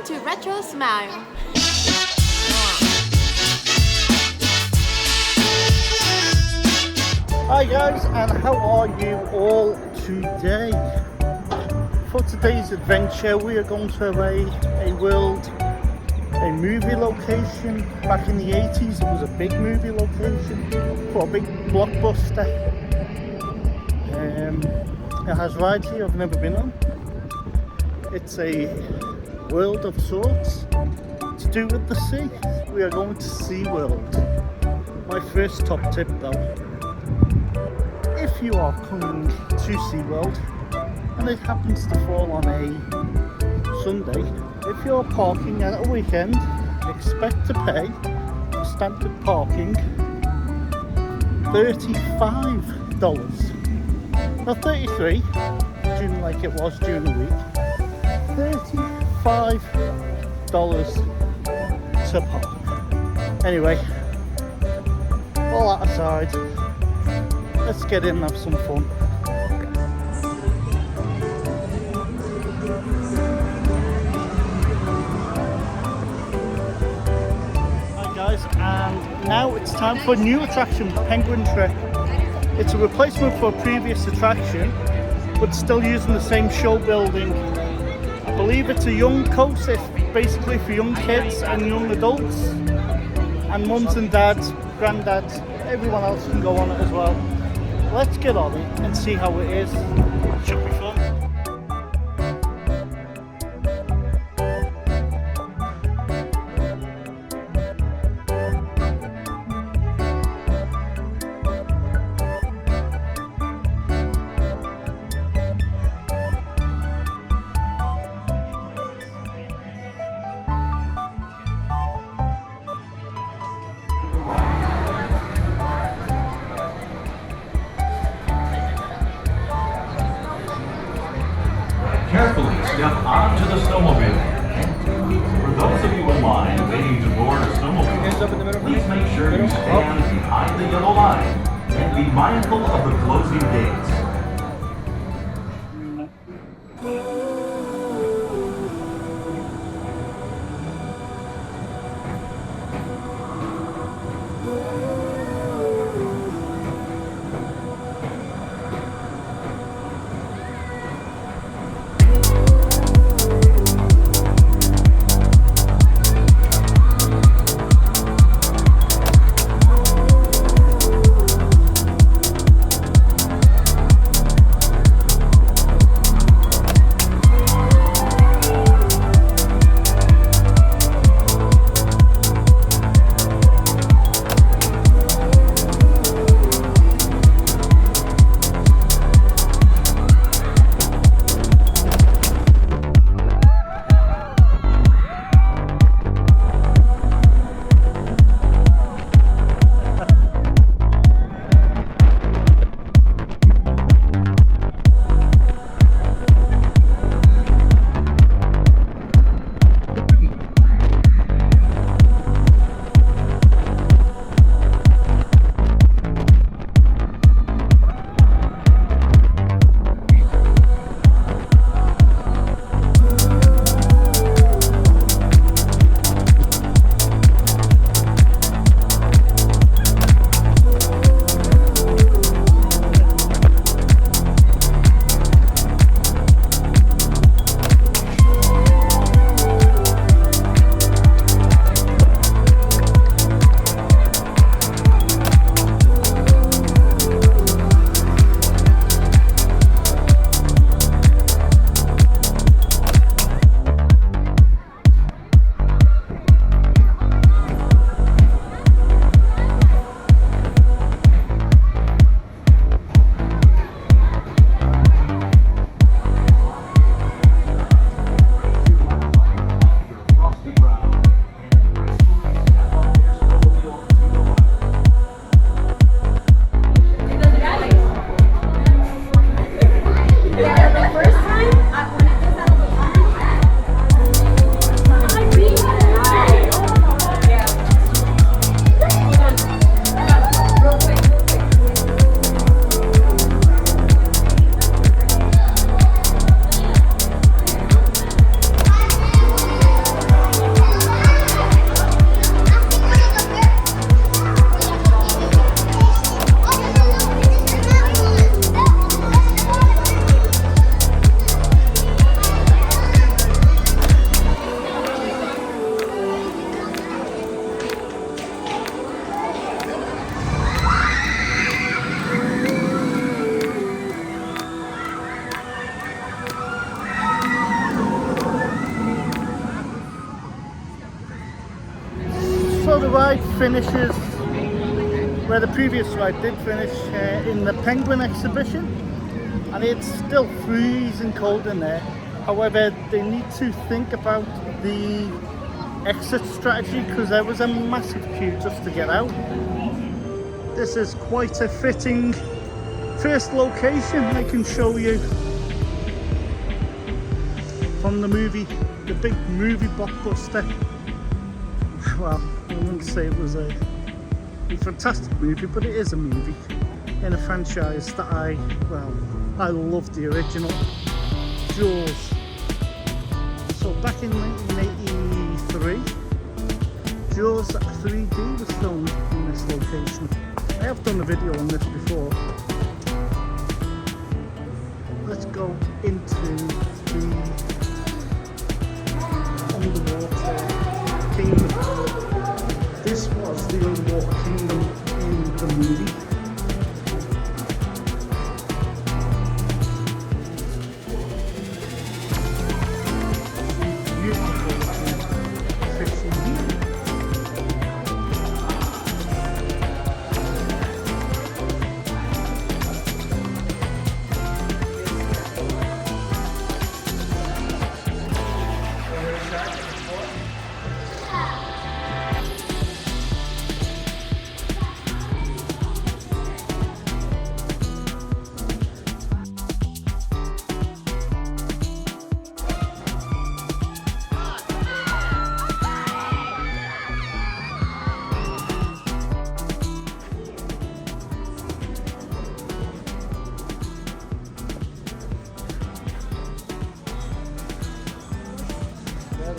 Welcome to Retrosmile. Hi guys, and how are you all today? For today's adventure we are going to a movie location. Back in the 80s it was a big movie location for a big blockbuster. It has rides here I've never been on. It's a world of sorts to do with the sea. We are going to Seaworld. My first top tip though, if you are coming to SeaWorld and it happens to fall on a Sunday, if you're parking at a weekend, expect to pay for standard parking $35. Not 33, like it was during the week. $35 to park. Anyway, all that aside, let's get in and have some fun. Hi guys, and now it's time for a new attraction, Penguin Trek. It's a replacement for a previous attraction, but still using the same show building. I believe it's a young coast, it's basically for young kids and young adults, and mums and dads, granddads, everyone else can go on it as well. Let's get on it and see how it is. Should be fun. Carefully step onto the snowmobile. For those of you in line waiting to board a snowmobile, please make sure you stand behind the yellow line and be mindful of the closing gates. ride finishes where the previous ride did finish, in the Penguin exhibition, and it's still freezing cold in there. However, they need to think about the exit strategy because there was a massive queue just to get out. This is quite a fitting first location I can show you from the movie, the big movie blockbuster. Well, I wouldn't say it was a fantastic movie, but it is a movie in a franchise that I loved, the original Jaws. So back in 1983, Jaws 3D was filmed in this location. I have done a video on this before. Let's go into the underwater kingdom. This was the underwater kingdom in the movie.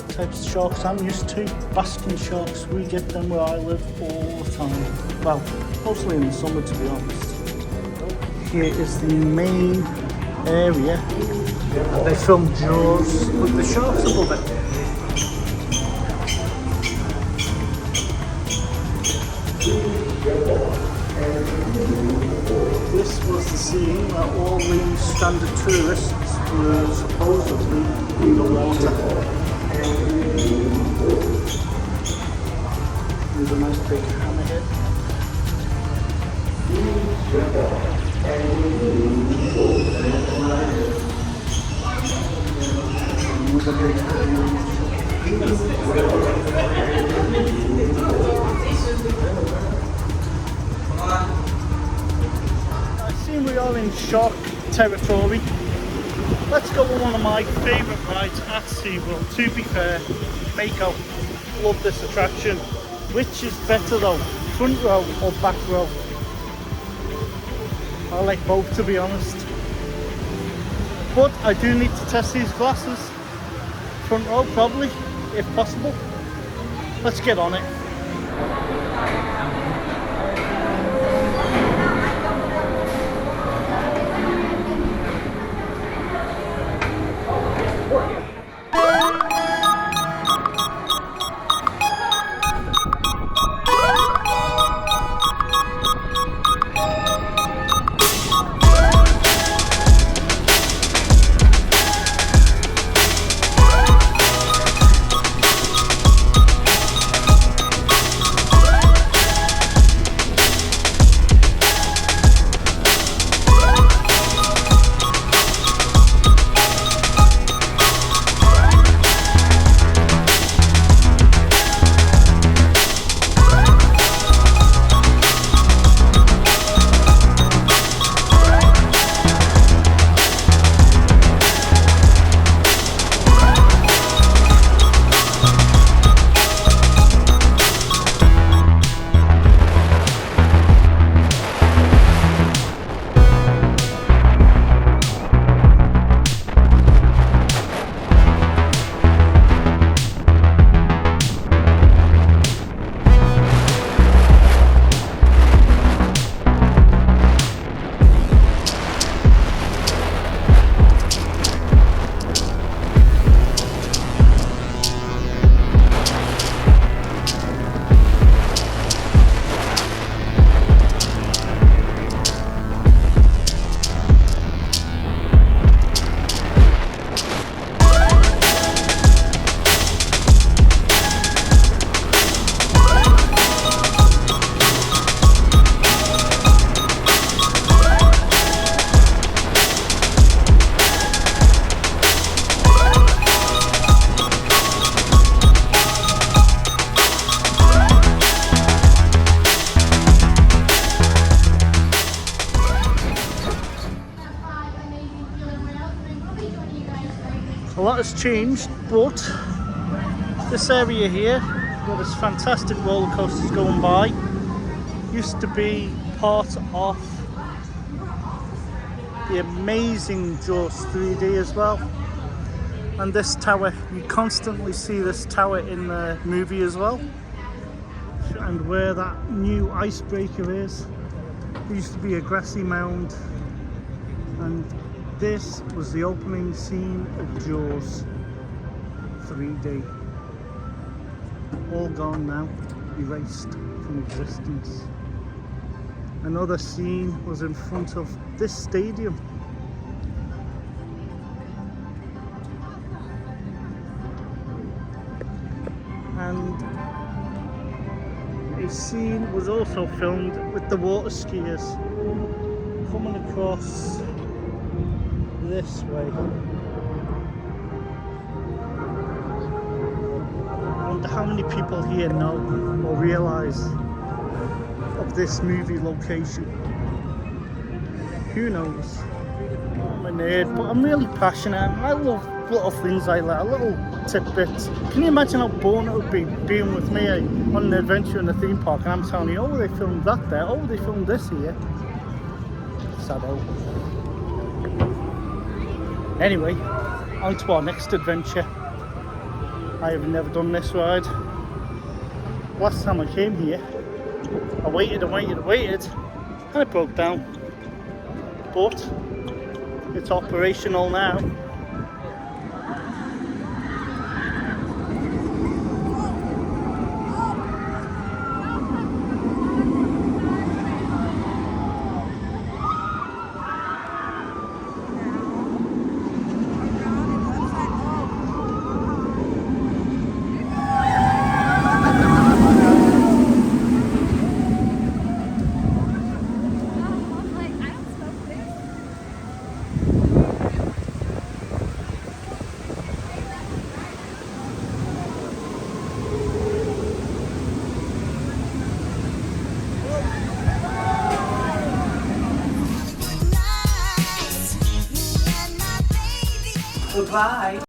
Types of sharks I'm used to. Basking sharks, we get them where I live all the time. Well, mostly in the summer, to be honest. Here is the main area that they filmed Jaws with the sharks above it. This was the scene where all the standard tourists were supposedly in the water. There's a nice big hammerhead. I see we are in shark territory. Let's go on one of my favourite rides at Seaworld. To be fair, Mako. Love this attraction. Which is better though, front row or back row? I like both, to be honest. But I do need to test these glasses. Front row probably, if possible. Let's get on it. changed, but this area here, where there's fantastic roller coasters going by, used to be part of the amazing Jaws 3D as well. And this tower, you constantly see this tower in the movie as well. And where that new icebreaker is, there used to be a grassy mound, and this was the opening scene of Jaws 3D. All gone now, erased from existence. Another scene was in front of this stadium. And a scene was also filmed with the water skiers coming across this way. I wonder how many people here know or realise of this movie location. Who knows? I'm a nerd, but I'm really passionate. I love little things like that, little tidbits. Can you imagine how boring it would be being with me on an adventure in a theme park and I'm telling you, oh, they filmed that there, oh, they filmed this here. Sad out. Anyway, on to our next adventure. I have never done this ride. Last time I came here, I waited and it broke down. But it's operational now. Goodbye.